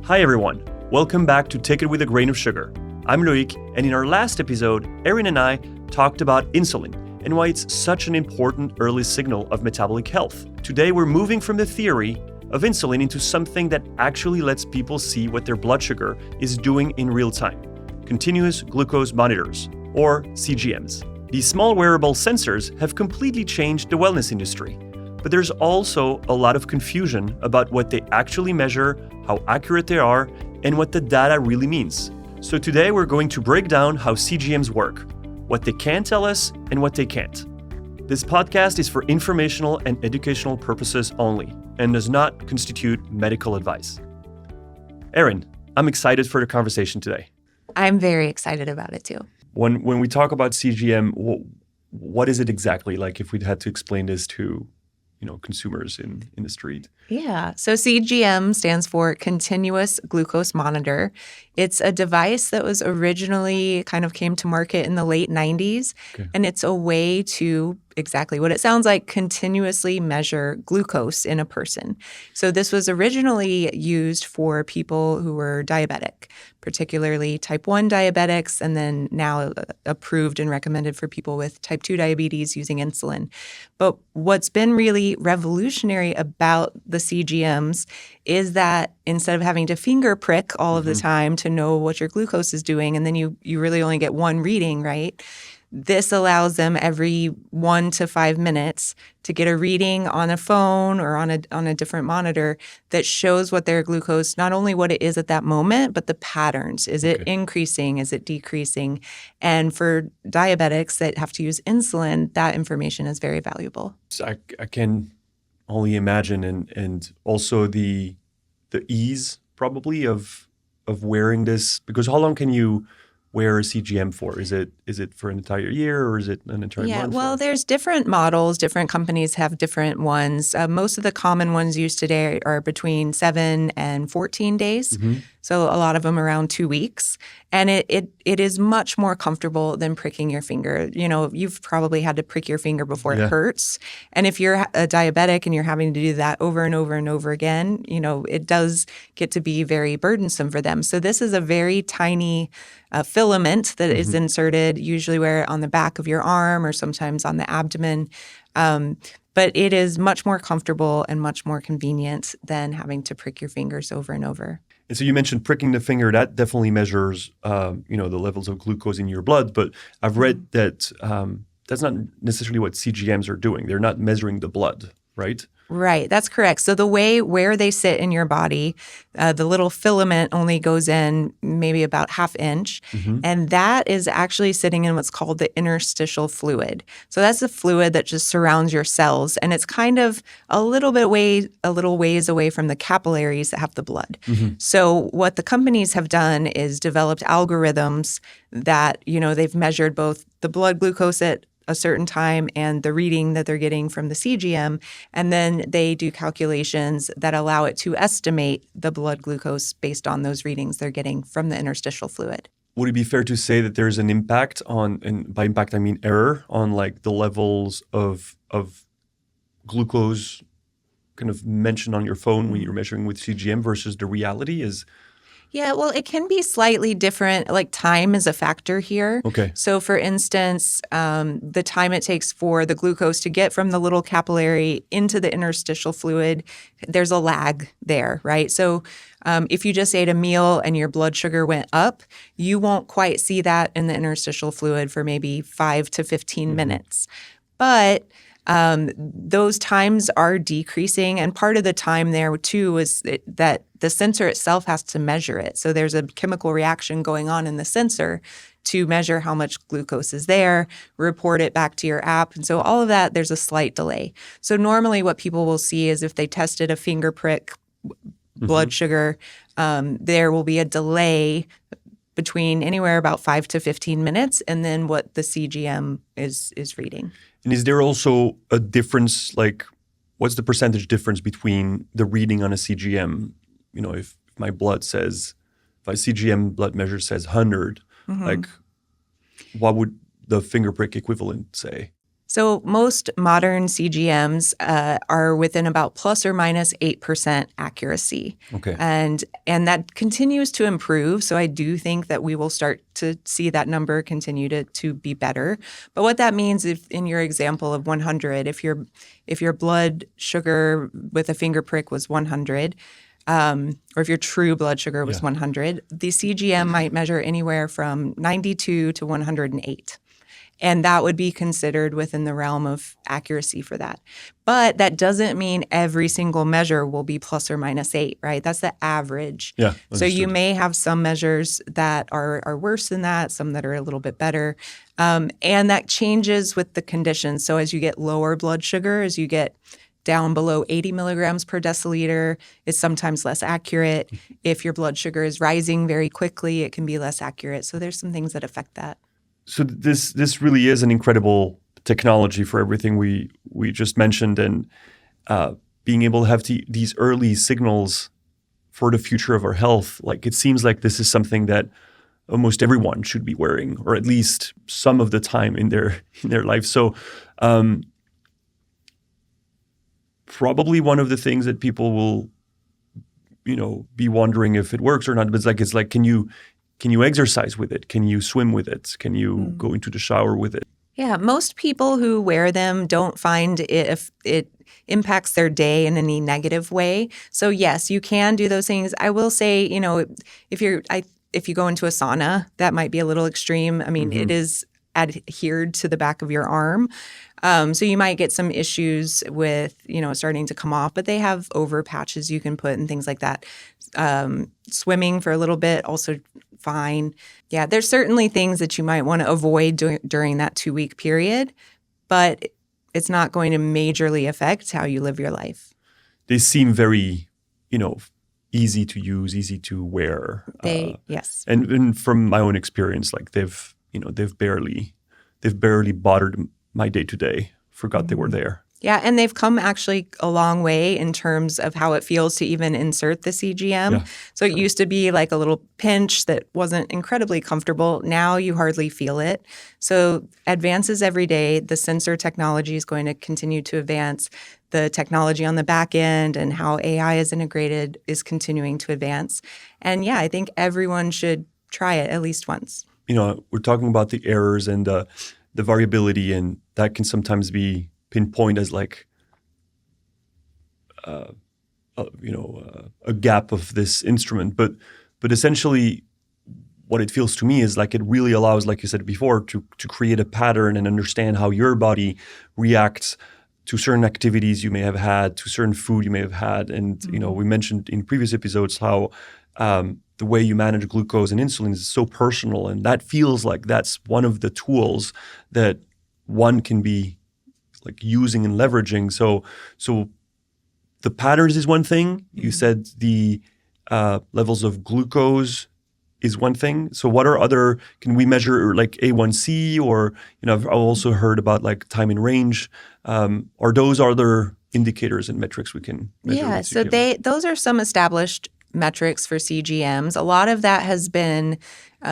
Hi everyone, welcome back to Take It With a Grain of Sugar. I'm Loïck, and in our last episode, Erin and I talked about insulin and why it's such an important early signal of metabolic health. Today we're moving from the theory of insulin into something that actually lets people see what their blood sugar is doing in real time. Continuous glucose monitors, or CGMs. These small wearable sensors have completely changed the wellness industry. But there's also a lot of confusion about what they actually measure, how accurate they are, and what the data really means. So today we're going to break down how CGMs work, what they can tell us and what they can't. This podcast is for informational and educational purposes only and does not constitute medical advice. Erin, I'm excited for the conversation today. I'm very excited about it too. When we talk about CGM, what is it exactly? Like if we'd had to explain this to consumers in the street. Yeah. So CGM stands for Continuous Glucose Monitor. It's a device that was originally came to market in the late 90s. Okay. And it's a way to, exactly what it sounds like, continuously measure glucose in a person. So this was originally used for people who were diabetic, particularly type 1 diabetics, and then now approved and recommended for people with type 2 diabetes using insulin. But what's been really revolutionary about the CGMs is that instead of having to finger prick all of the time to know what your glucose is doing, and then you really only get one reading, right? This allows them every 1 to 5 minutes to get a reading on a phone or on a different monitor that shows what their glucose, not only what it is at that moment, but the patterns. Is it increasing? Is it decreasing? And for diabetics that have to use insulin, that information is very valuable. So I can only imagine, and also the ease probably of wearing this, because how long can you wear a CGM for? Is it for an entire year or is it an entire month? Yeah, well, there's different models. Different companies have different ones. Most of the common ones used today are between 7 and 14 days. So a lot of them around 2 weeks. And it is much more comfortable than pricking your finger. You've probably had to prick your finger before it hurts. And if you're a diabetic and you're having to do that over and over and over again, it does get to be very burdensome for them. So this is a very tiny filament that is inserted, usually where on the back of your arm or sometimes on the abdomen. But it is much more comfortable and much more convenient than having to prick your fingers over and over. And so you mentioned pricking the finger. That definitely measures, the levels of glucose in your blood. But I've read that that's not necessarily what CGMs are doing. They're not measuring the blood, right? Right, that's correct. So the way where they sit in your body, the little filament only goes in maybe about 1/2 inch, and that is actually sitting in what's called the interstitial fluid. So that's the fluid that just surrounds your cells, and it's kind of a little ways away from the capillaries that have the blood. So what the companies have done is developed algorithms that, they've measured both the blood glucose at a certain time and the reading that they're getting from the CGM, and then they do calculations that allow it to estimate the blood glucose based on those readings they're getting from the interstitial fluid. Would it be fair to say that there's an impact on, and by impact I mean error, on like the levels of glucose kind of mentioned on your phone when you're measuring with CGM versus the reality is? Yeah, well, it can be slightly different. Like time is a factor here. Okay. So for instance, the time it takes for the glucose to get from the little capillary into the interstitial fluid, there's a lag there, right? So if you just ate a meal and your blood sugar went up, you won't quite see that in the interstitial fluid for maybe 5 to 15 minutes. But those times are decreasing. And part of the time there, too, is that the sensor itself has to measure it. So there's a chemical reaction going on in the sensor to measure how much glucose is there, report it back to your app. And so all of that, there's a slight delay. So normally what people will see is if they tested a finger prick blood sugar, there will be a delay between anywhere about 5 to 15 minutes and then what the CGM is reading. And is there also a difference, like what's the percentage difference between the reading on a CGM? If my blood says, if my CGM blood measure says 100, like what would the finger prick equivalent say? So most modern CGMs are within about plus or minus 8% accuracy. Okay. And that continues to improve. So I do think that we will start to see that number continue to be better. But what that means, if in your example of 100, if your blood sugar with a finger prick was 100, or if your true blood sugar was 100, the CGM might measure anywhere from 92 to 108. And that would be considered within the realm of accuracy for that. But that doesn't mean every single measure will be plus or minus 8, right? That's the average. Yeah. So you may have some measures that are worse than that, some that are a little bit better. And that changes with the condition. So as you get lower blood sugar, as you get down below 80 milligrams per deciliter, it's sometimes less accurate. If your blood sugar is rising very quickly, it can be less accurate. So there's some things that affect that. So this really is an incredible technology for everything we just mentioned, and being able to have these early signals for the future of our health. Like, it seems like this is something that almost everyone should be wearing, or at least some of the time in their life. So probably one of the things that people will, be wondering if it works or not. But it's like, can you exercise with it? Can you swim with it? Can you go into the shower with it? Yeah, most people who wear them don't find if it impacts their day in any negative way. So yes, you can do those things. I will say, if you go into a sauna, that might be a little extreme. I mean, it is adhered to the back of your arm. So you might get some issues with, starting to come off, but they have over patches you can put and things like that. Swimming for a little bit, also fine. Yeah, there's certainly things that you might want to avoid during that 2-week period, but it's not going to majorly affect how you live your life. They seem very, easy to use, easy to wear. Yes. And from my own experience, like they've barely bothered my day to day. Forgot they were there. Yeah, and they've come actually a long way in terms of how it feels to even insert the CGM. Yeah, so it used to be like a little pinch that wasn't incredibly comfortable. Now you hardly feel it. So advances every day. The sensor technology is going to continue to advance. The technology on the back end and how AI is integrated is continuing to advance. And yeah, I think everyone should try it at least once. We're talking about the errors and the variability, and that can sometimes be pinpoint as like, a gap of this instrument. But essentially, what it feels to me is like it really allows, like you said before, to create a pattern and understand how your body reacts to certain activities you may have had, to certain food you may have had. And, we mentioned in previous episodes how the way you manage glucose and insulin is so personal. And that feels like that's one of the tools that one can be like using and leveraging. So the patterns is one thing. You said the levels of glucose is one thing. So what are other, can we measure like A1C, or, I've also heard about like time in range. Are those other indicators and metrics we can measure? Yeah, so those are some established metrics for CGMs. A lot of that has been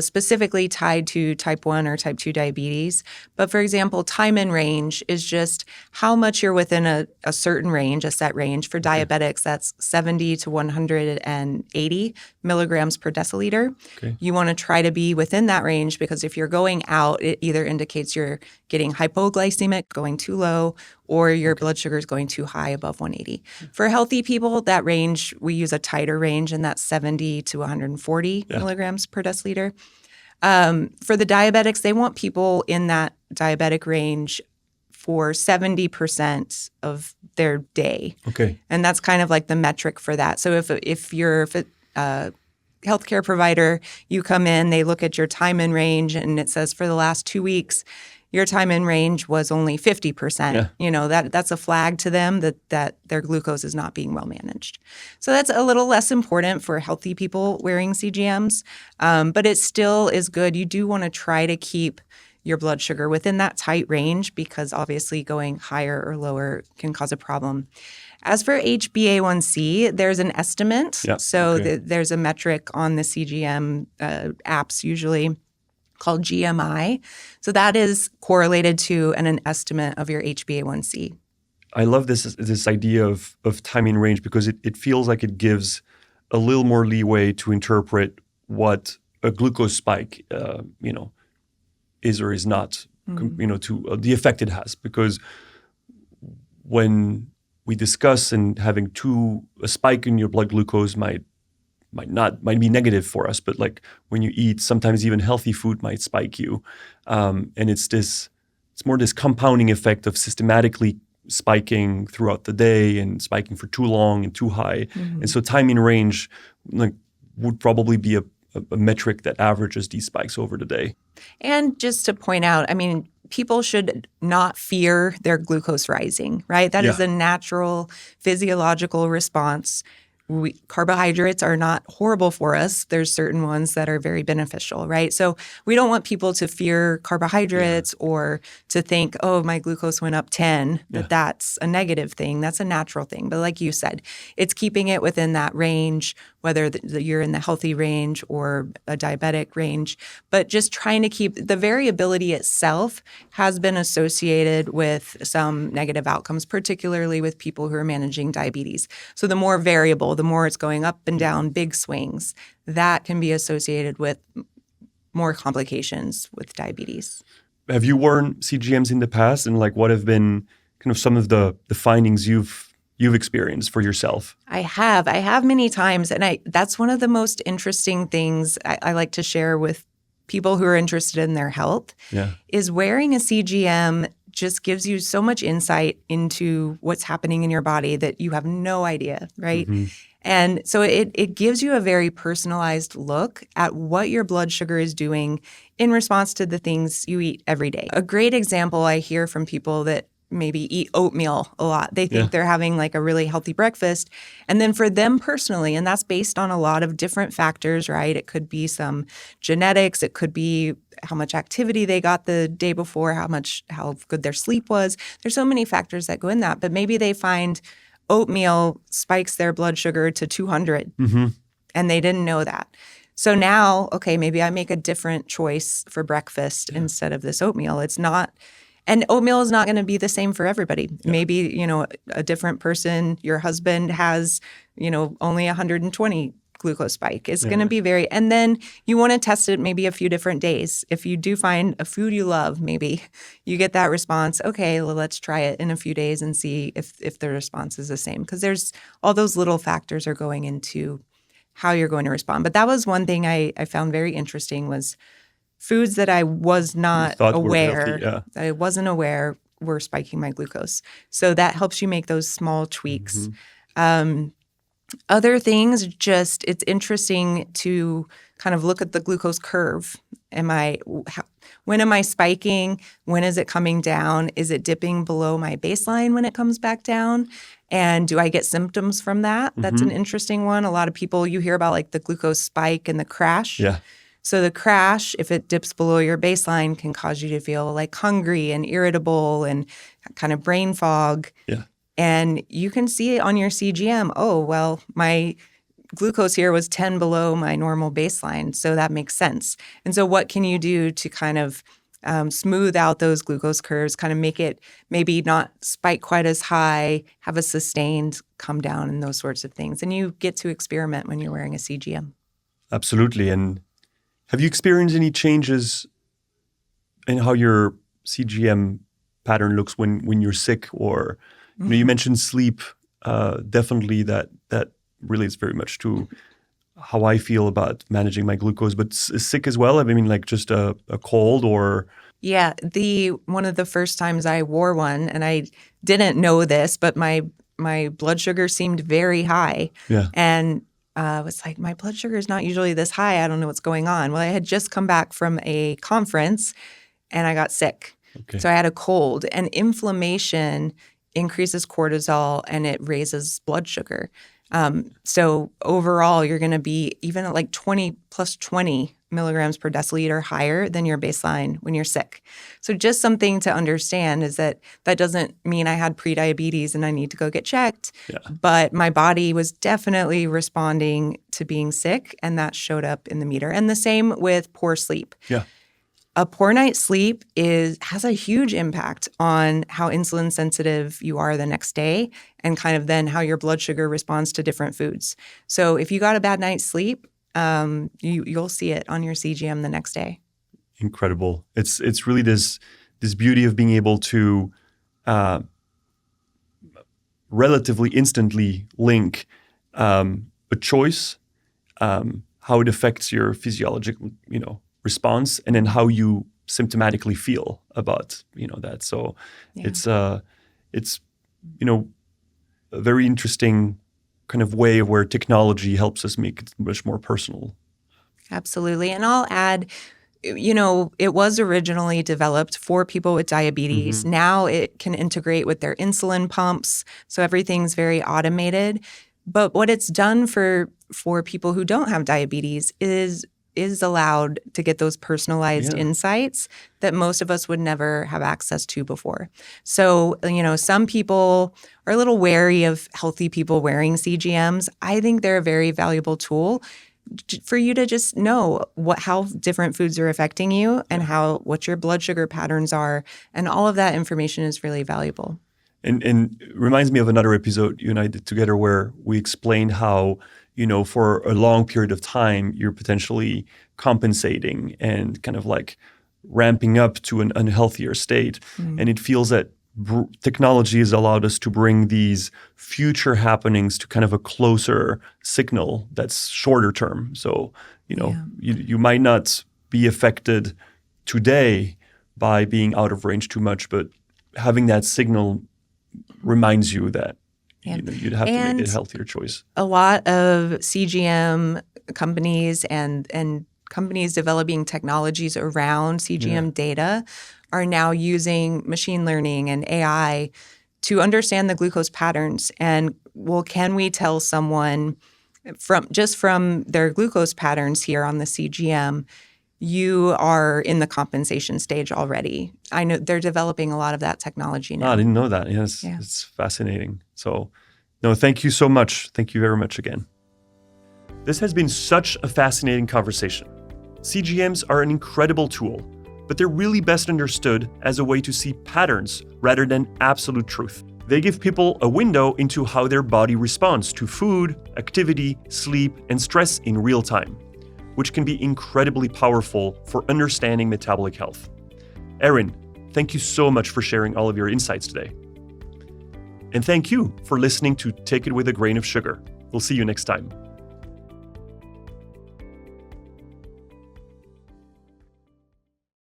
specifically tied to type 1 or type 2 diabetes. But for example, time in range is just how much you're within a certain range, a set range. For diabetics, that's 70 to 180 milligrams per deciliter. Okay. You want to try to be within that range, because if you're going out, it either indicates you're getting hypoglycemic, going too low, or your blood sugar is going too high, above 180. For healthy people, that range, we use a tighter range, and that's 70 to 140 milligrams per deciliter. For the diabetics, they want people in that diabetic range for 70% of their day. Okay. And that's kind of like the metric for that. So if you're a healthcare provider, you come in, they look at your time in range, and it says for the last 2 weeks, your time in range was only 50%. Yeah. That's a flag to them that their glucose is not being well managed. So that's a little less important for healthy people wearing CGMs, but it still is good. You do want to try to keep your blood sugar within that tight range, because obviously going higher or lower can cause a problem. As for HbA1c, there's an estimate. Yeah, so there's a metric on the CGM apps usually. called GMI. So that is correlated to an estimate of your HbA1c. I love this idea of time in range because it feels like it gives a little more leeway to interpret what a glucose spike, is or is not, to the effect it has. Because when we discuss and having a spike in your blood glucose might be negative for us, but like when you eat, sometimes even healthy food might spike you, and it's more this compounding effect of systematically spiking throughout the day and spiking for too long and too high. And so time in range would probably be a metric that averages these spikes over the day. And just to point out, I mean, people should not fear their glucose rising, right? That is a natural physiological response. Carbohydrates are not horrible for us. There's certain ones that are very beneficial, right? So we don't want people to fear carbohydrates or to think, oh, my glucose went up 10, that's a negative thing. That's a natural thing. But like you said, it's keeping it within that range, whether you're in the healthy range or a diabetic range. But just trying to keep the variability itself has been associated with some negative outcomes, particularly with people who are managing diabetes. So the more variable, the more it's going up and down, big swings, that can be associated with more complications with diabetes. Have you worn CGMs in the past, and what have been kind of some of the findings you've experienced for yourself? I have many times, and that's one of the most interesting things I like to share with people who are interested in their health. Is wearing a CGM just gives you so much insight into what's happening in your body that you have no idea, right? And so it gives you a very personalized look at what your blood sugar is doing in response to the things you eat every day. A great example I hear from people that maybe eat oatmeal a lot. They think they're having a really healthy breakfast. And then for them personally, and that's based on a lot of different factors, right? It could be some genetics. It could be how much activity they got the day before, how good their sleep was. There's so many factors that go in that. But maybe they find oatmeal spikes their blood sugar to 200 and they didn't know that. So now, okay, maybe I make a different choice for breakfast instead of this oatmeal. It's not. And oatmeal is not going to be the same for everybody. Maybe, a different person, your husband has, only 120 glucose spike. It's going to be and then you want to test it maybe a few different days. If you do find a food you love, maybe you get that response. Okay, well, let's try it in a few days and see if the response is the same. Because there's all those little factors are going into how you're going to respond. But that was one thing I found very interesting was foods that I was not aware, I wasn't aware were spiking my glucose. So that helps you make those small tweaks. Other things, it's interesting to kind of look at the glucose curve. When am I spiking? When is it coming down? Is it dipping below my baseline when it comes back down? And do I get symptoms from that? That's an interesting one. A lot of people, you hear about the glucose spike and the crash. So the crash, if it dips below your baseline, can cause you to feel hungry and irritable and kind of brain fog. And you can see on your CGM, oh, well, my glucose here was 10 below my normal baseline. So that makes sense. And so what can you do to kind of smooth out those glucose curves, kind of make it maybe not spike quite as high, have a sustained come down and those sorts of things. And you get to experiment when you're wearing a CGM. Absolutely. And have you experienced any changes in how your CGM pattern looks when you're sick? Or you mentioned sleep. Definitely that relates very much to how I feel about managing my glucose. But sick as well? I mean, just a cold or... Yeah, one of the first times I wore one, and I didn't know this, but my blood sugar seemed very high. And I was like, my blood sugar is not usually this high. I don't know what's going on. Well, I had just come back from a conference and I got sick. So I had a cold, and inflammation increases cortisol and it raises blood sugar. So overall, you're going to be even at 20 milligrams per deciliter higher than your baseline when you're sick. So just something to understand is that doesn't mean I had prediabetes and I need to go get checked, but my body was definitely responding to being sick, and that showed up in the meter. And the same with poor sleep. a poor night's sleep has a huge impact on how insulin sensitive you are the next day and kind of then how your blood sugar responds to different foods. So if you got a bad night's sleep, you'll see it on your CGM the next day. Incredible. It's really this beauty of being able to relatively instantly link a choice, how it affects your physiological, response, and then how you symptomatically feel about, that. So it's a very interesting kind of way where technology helps us make it much more personal. Absolutely. And I'll add, it was originally developed for people with diabetes. Mm-hmm. Now it can integrate with their insulin pumps. So everything's very automated. But what it's done for people who don't have diabetes is allowed to get those personalized insights that most of us would never have access to before. So, some people are a little wary of healthy people wearing CGMs. I think they're a very valuable tool for you to just know how different foods are affecting you and what your blood sugar patterns are. And all of that information is really valuable. And it reminds me of another episode you and I did together where we explained how, for a long period of time, you're potentially compensating and kind of like ramping up to an unhealthier state. Mm. And it feels that technology has allowed us to bring these future happenings to kind of a closer signal that's shorter term. So, you might not be affected today by being out of range too much, but having that signal reminds you that you'd have to make a healthier choice. A lot of CGM companies and companies developing technologies around CGM data are now using machine learning and AI to understand the glucose patterns. And can we tell someone from their glucose patterns here on the CGM, you are in the compensation stage already? I know they're developing a lot of that technology now. I didn't know that. Yes, it's fascinating. So, no, thank you so much. Thank you very much again. This has been such a fascinating conversation. CGMs are an incredible tool, but they're really best understood as a way to see patterns rather than absolute truth. They give people a window into how their body responds to food, activity, sleep, and stress in real time, which can be incredibly powerful for understanding metabolic health. Erin, thank you so much for sharing all of your insights today. And thank you for listening to Take It With a Grain of Sugar. We'll see you next time.